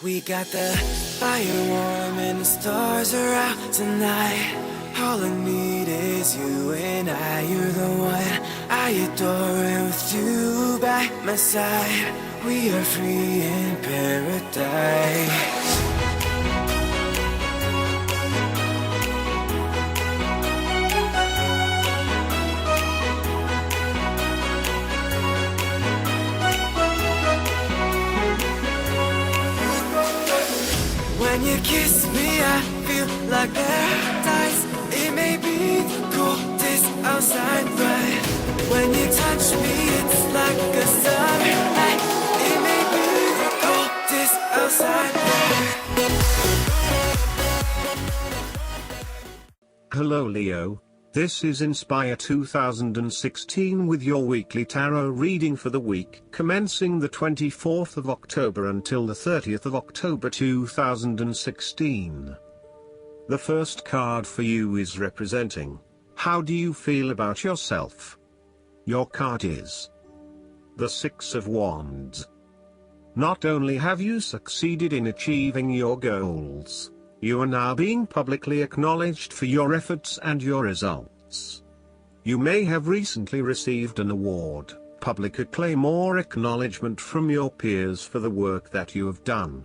We got the fire warm and the stars are out tonight. All I need is you and I. You're the one I adore, and with you by my side, we are free in paradise. When you kiss me, I feel like paradise. It may be the coldest outside, but when you touch me, it's like a summer night. It may be the coldest outside, Hello Leo, this is Inspire 2016 with your weekly tarot reading for the week commencing the 24th of October until the 30th of October 2016. The first card for you is representing, how do you feel about yourself? Your card is the Six of Wands. Not only have you succeeded in achieving your goals, you are now being publicly acknowledged for your efforts and your results. You may have recently received an award, public acclaim or acknowledgement from your peers for the work that you have done.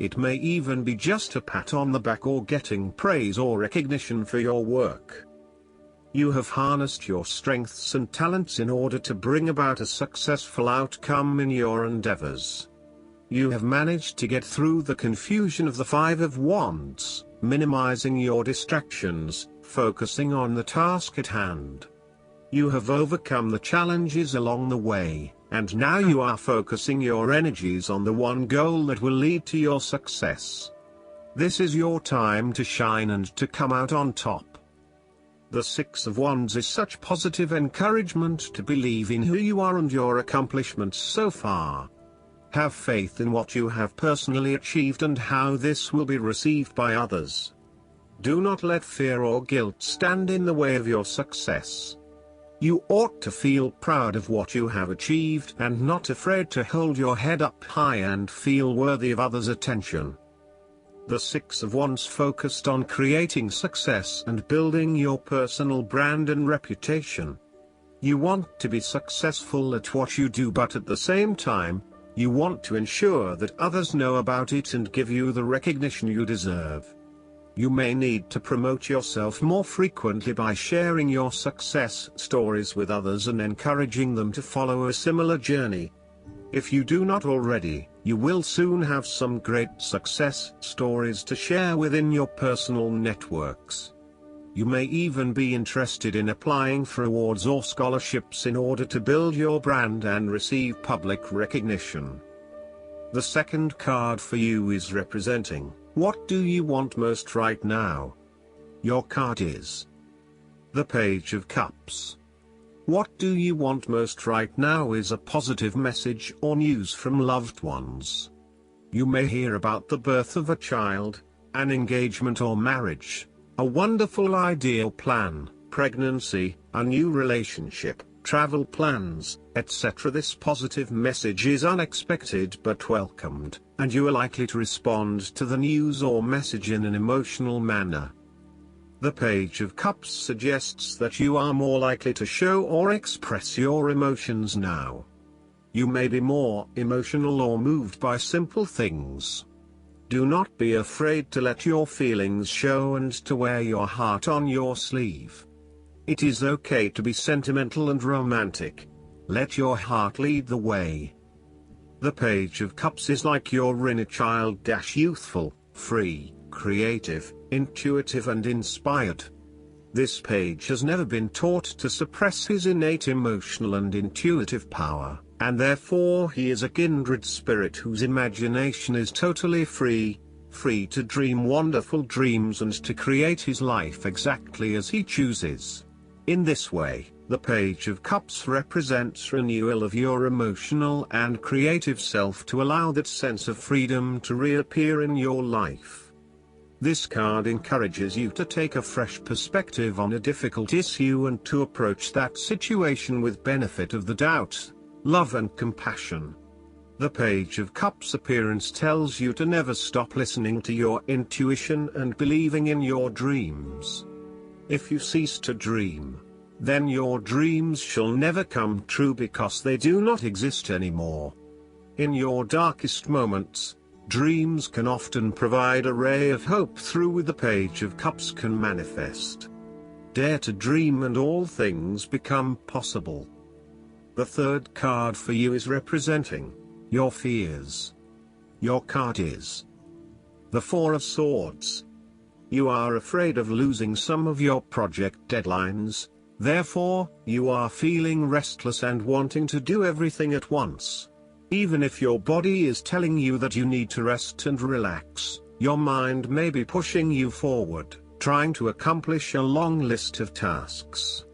It may even be just a pat on the back or getting praise or recognition for your work. You have harnessed your strengths and talents in order to bring about a successful outcome in your endeavors. You have managed to get through the confusion of the Five of Wands, minimizing your distractions, focusing on the task at hand. You have overcome the challenges along the way, and now you are focusing your energies on the one goal that will lead to your success. This is your time to shine and to come out on top. The Six of Wands is such positive encouragement to believe in who you are and your accomplishments so far. Have faith in what you have personally achieved and how this will be received by others. Do not let fear or guilt stand in the way of your success. You ought to feel proud of what you have achieved and not afraid to hold your head up high and feel worthy of others' attention. The Six of Wands focused on creating success and building your personal brand and reputation. You want to be successful at what you do, but at the same time, you want to ensure that others know about it and give you the recognition you deserve. You may need to promote yourself more frequently by sharing your success stories with others and encouraging them to follow a similar journey. If you do not already, you will soon have some great success stories to share within your personal networks. You may even be interested in applying for awards or scholarships in order to build your brand and receive public recognition. The second card for you is representing, what do you want most right now? Your card is the Page of Cups. What do you want most right now is a positive message or news from loved ones. You may hear about the birth of a child, an engagement or marriage, a wonderful ideal plan, pregnancy, a new relationship, travel plans, etc. This positive message is unexpected but welcomed, and you are likely to respond to the news or message in an emotional manner. The Page of Cups suggests that you are more likely to show or express your emotions now. You may be more emotional or moved by simple things. Do not be afraid to let your feelings show and to wear your heart on your sleeve. It is okay to be sentimental and romantic. Let your heart lead the way. The Page of Cups is like your inner child, youthful, free, creative, intuitive and inspired. This page has never been taught to suppress his innate emotional and intuitive power, and therefore he is a kindred spirit whose imagination is totally free to dream wonderful dreams and to create his life exactly as he chooses. In this way, the Page of Cups represents renewal of your emotional and creative self to allow that sense of freedom to reappear in your life. This card encourages you to take a fresh perspective on a difficult issue and to approach that situation with benefit of the doubt, love and compassion. The Page of Cups appearance tells you to never stop listening to your intuition and believing in your dreams. If you cease to dream, then your dreams shall never come true because they do not exist anymore. In your darkest moments, dreams can often provide a ray of hope through the Page of Cups can manifest. Dare to dream and all things become possible. The third card for you is representing your fears. Your card is the Four of Swords. You are afraid of losing some of your project deadlines, therefore, you are feeling restless and wanting to do everything at once. Even if your body is telling you that you need to rest and relax, your mind may be pushing you forward, trying to accomplish a long list of tasks.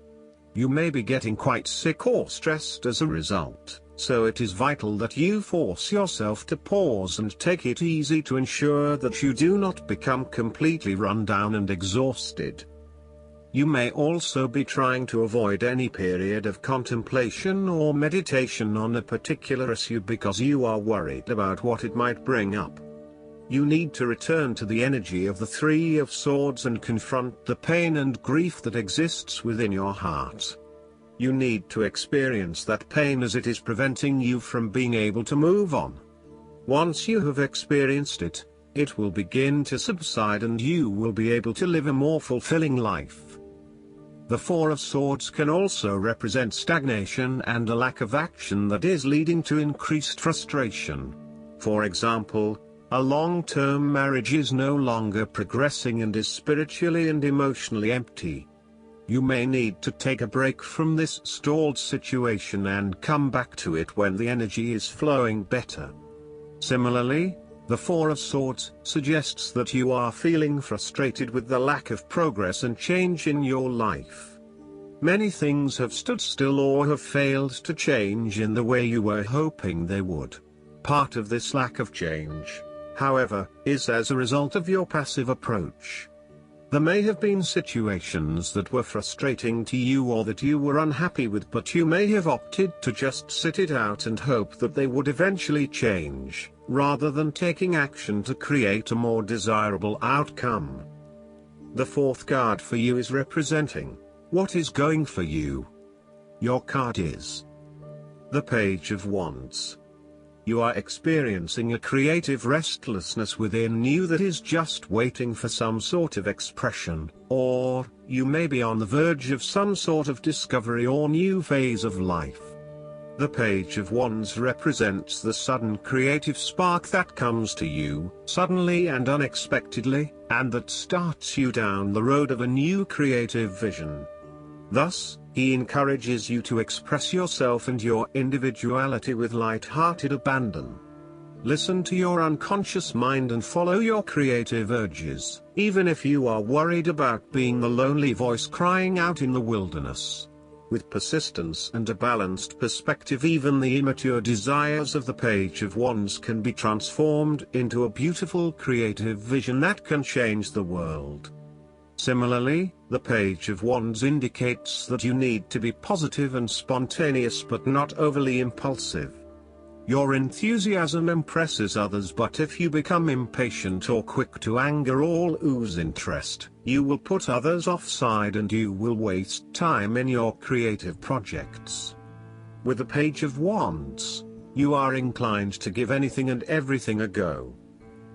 You may be getting quite sick or stressed as a result, so it is vital that you force yourself to pause and take it easy to ensure that you do not become completely run down and exhausted. You may also be trying to avoid any period of contemplation or meditation on a particular issue because you are worried about what it might bring up. You need to return to the energy of the Three of Swords and confront the pain and grief that exists within your heart. You need to experience that pain as it is preventing you from being able to move on. Once you have experienced it, it will begin to subside and you will be able to live a more fulfilling life. The Four of Swords can also represent stagnation and a lack of action that is leading to increased frustration. For example, a long-term marriage is no longer progressing and is spiritually and emotionally empty. You may need to take a break from this stalled situation and come back to it when the energy is flowing better. Similarly, the Four of Swords suggests that you are feeling frustrated with the lack of progress and change in your life. Many things have stood still or have failed to change in the way you were hoping they would. Part of this lack of change, however, is as a result of your passive approach. There may have been situations that were frustrating to you or that you were unhappy with, but you may have opted to just sit it out and hope that they would eventually change, rather than taking action to create a more desirable outcome. The fourth card for you is representing what is going for you. Your card is the Page of Wands. You are experiencing a creative restlessness within you that is just waiting for some sort of expression, or you may be on the verge of some sort of discovery or new phase of life. The Page of Wands represents the sudden creative spark that comes to you, suddenly and unexpectedly, and that starts you down the road of a new creative vision. Thus, he encourages you to express yourself and your individuality with light-hearted abandon. Listen to your unconscious mind and follow your creative urges, even if you are worried about being the lonely voice crying out in the wilderness. With persistence and a balanced perspective, even the immature desires of the Page of Wands can be transformed into a beautiful creative vision that can change the world. Similarly, the Page of Wands indicates that you need to be positive and spontaneous but not overly impulsive. Your enthusiasm impresses others, but if you become impatient or quick to anger or lose interest, you will put others offside and you will waste time in your creative projects. With the Page of Wands, you are inclined to give anything and everything a go.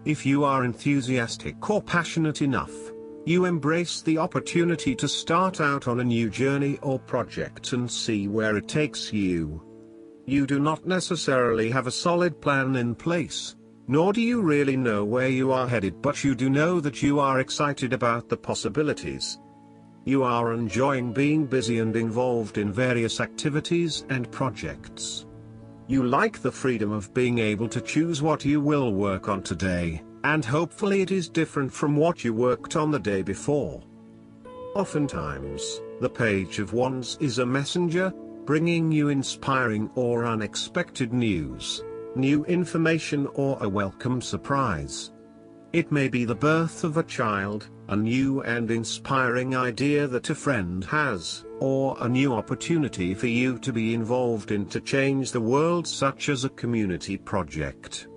If you are enthusiastic or passionate enough, you embrace the opportunity to start out on a new journey or project and see where it takes you. You do not necessarily have a solid plan in place, nor do you really know where you are headed, but you do know that you are excited about the possibilities. You are enjoying being busy and involved in various activities and projects. You like the freedom of being able to choose what you will work on today, and hopefully it is different from what you worked on the day before. Oftentimes, the Page of Wands is a messenger, bringing you inspiring or unexpected news, new information or a welcome surprise. It may be the birth of a child, a new and inspiring idea that a friend has, or a new opportunity for you to be involved in to change the world, such as a community project.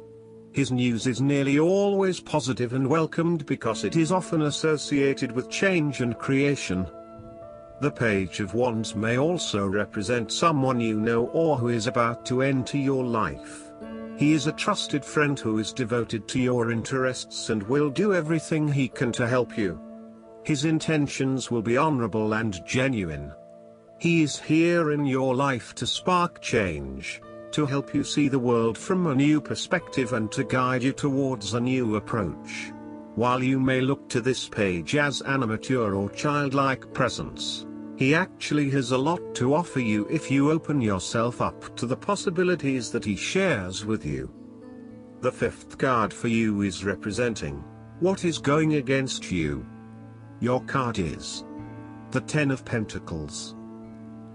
His news is nearly always positive and welcomed because it is often associated with change and creation. The Page of Wands may also represent someone you know or who is about to enter your life. He is a trusted friend who is devoted to your interests and will do everything he can to help you. His intentions will be honorable and genuine. He is here in your life to spark change, to help you see the world from a new perspective and to guide you towards a new approach. While you may look to this page as an immature or childlike presence, he actually has a lot to offer you if you open yourself up to the possibilities that he shares with you. The fifth card for you is representing what is going against you. Your card is the Ten of Pentacles.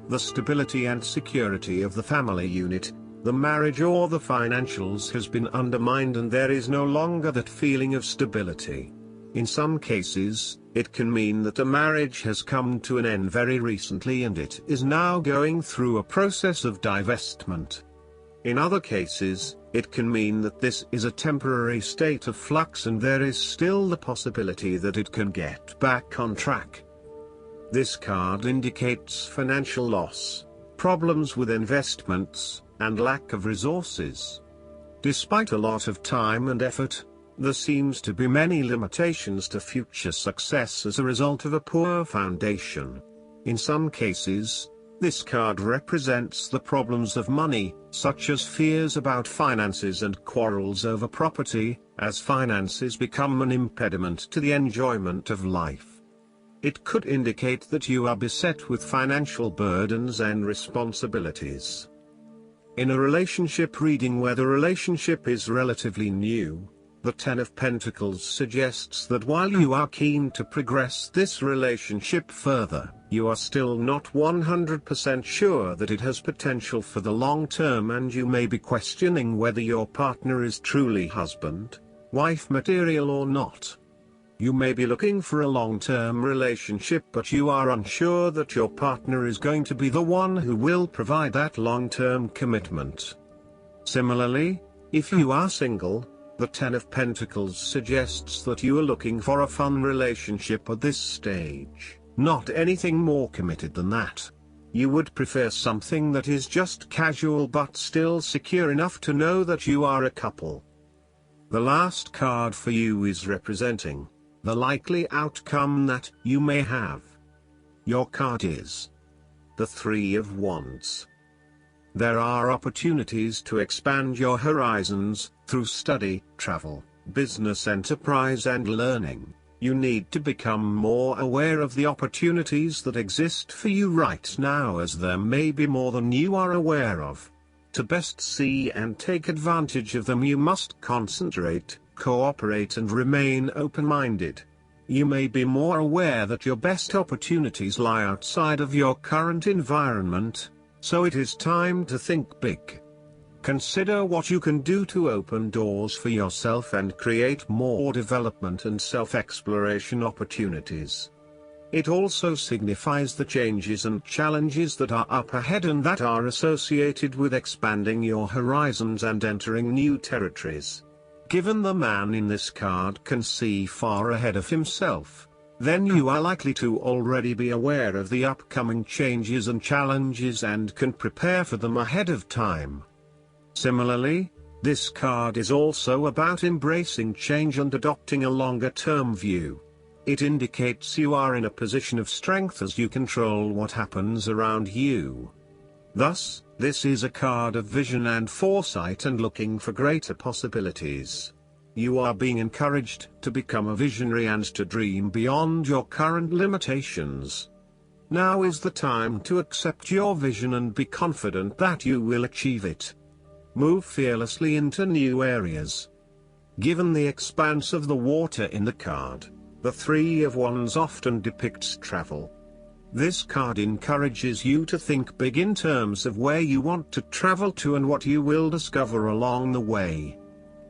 The stability and security of the family unit, the marriage or the financials has been undermined and there is no longer that feeling of stability. In some cases, it can mean that a marriage has come to an end very recently and it is now going through a process of divestment. In other cases, it can mean that this is a temporary state of flux and there is still the possibility that it can get back on track. This card indicates financial loss, problems with investments, and lack of resources. Despite a lot of time and effort, there seems to be many limitations to future success as a result of a poor foundation. In some cases, this card represents the problems of money, such as fears about finances and quarrels over property, as finances become an impediment to the enjoyment of life. It could indicate that you are beset with financial burdens and responsibilities. In a relationship reading where the relationship is relatively new, the Ten of Pentacles suggests that while you are keen to progress this relationship further, you are still not 100% sure that it has potential for the long term and you may be questioning whether your partner is truly husband, wife material or not. You may be looking for a long-term relationship but you are unsure that your partner is going to be the one who will provide that long-term commitment. Similarly, if you are single, the Ten of Pentacles suggests that you are looking for a fun relationship at this stage, not anything more committed than that. You would prefer something that is just casual but still secure enough to know that you are a couple. The last card for you is representing the likely outcome that you may have. Your card is the Three of Wands. There are opportunities to expand your horizons, through study, travel, business enterprise and learning. You need to become more aware of the opportunities that exist for you right now as there may be more than you are aware of. To best see and take advantage of them you must concentrate, cooperate and remain open-minded. You may be more aware that your best opportunities lie outside of your current environment, so it is time to think big. Consider what you can do to open doors for yourself and create more development and self-exploration opportunities. It also signifies the changes and challenges that are up ahead and that are associated with expanding your horizons and entering new territories. Given the man in this card can see far ahead of himself, then you are likely to already be aware of the upcoming changes and challenges and can prepare for them ahead of time. Similarly, this card is also about embracing change and adopting a longer-term view. It indicates you are in a position of strength as you control what happens around you. Thus, this is a card of vision and foresight and looking for greater possibilities. You are being encouraged to become a visionary and to dream beyond your current limitations. Now is the time to accept your vision and be confident that you will achieve it. Move fearlessly into new areas. Given the expanse of the water in the card, the Three of Wands often depicts travel. This card encourages you to think big in terms of where you want to travel to and what you will discover along the way.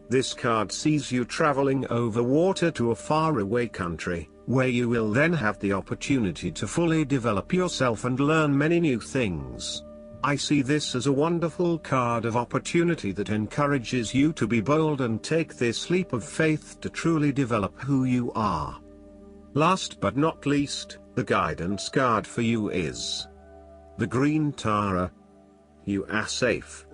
This card sees you traveling over water to a faraway country, where you will then have the opportunity to fully develop yourself and learn many new things. I see this as a wonderful card of opportunity that encourages you to be bold and take this leap of faith to truly develop who you are. Last but not least, the guidance card for you is the Green Tara. You are safe.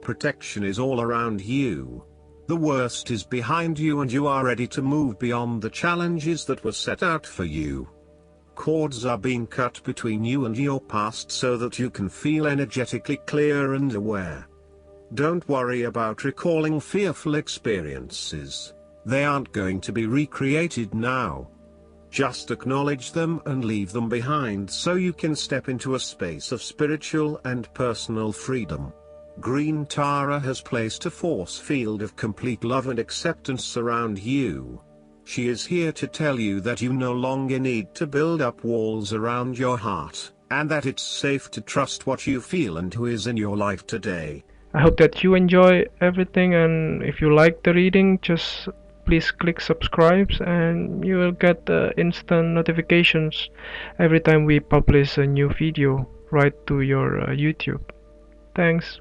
Protection is all around you. The worst is behind you and you are ready to move beyond the challenges that were set out for you. Cords are being cut between you and your past so that you can feel energetically clear and aware. Don't worry about recalling fearful experiences. They aren't going to be recreated now. Just acknowledge them and leave them behind so you can step into a space of spiritual and personal freedom. Green Tara has placed a force field of complete love and acceptance around you. She is here to tell you that you no longer need to build up walls around your heart, and that it's safe to trust what you feel and who is in your life today. I hope that you enjoy everything, and if you like the reading, just please click subscribe and you will get the instant notifications every time we publish a new video right to your YouTube. Thanks.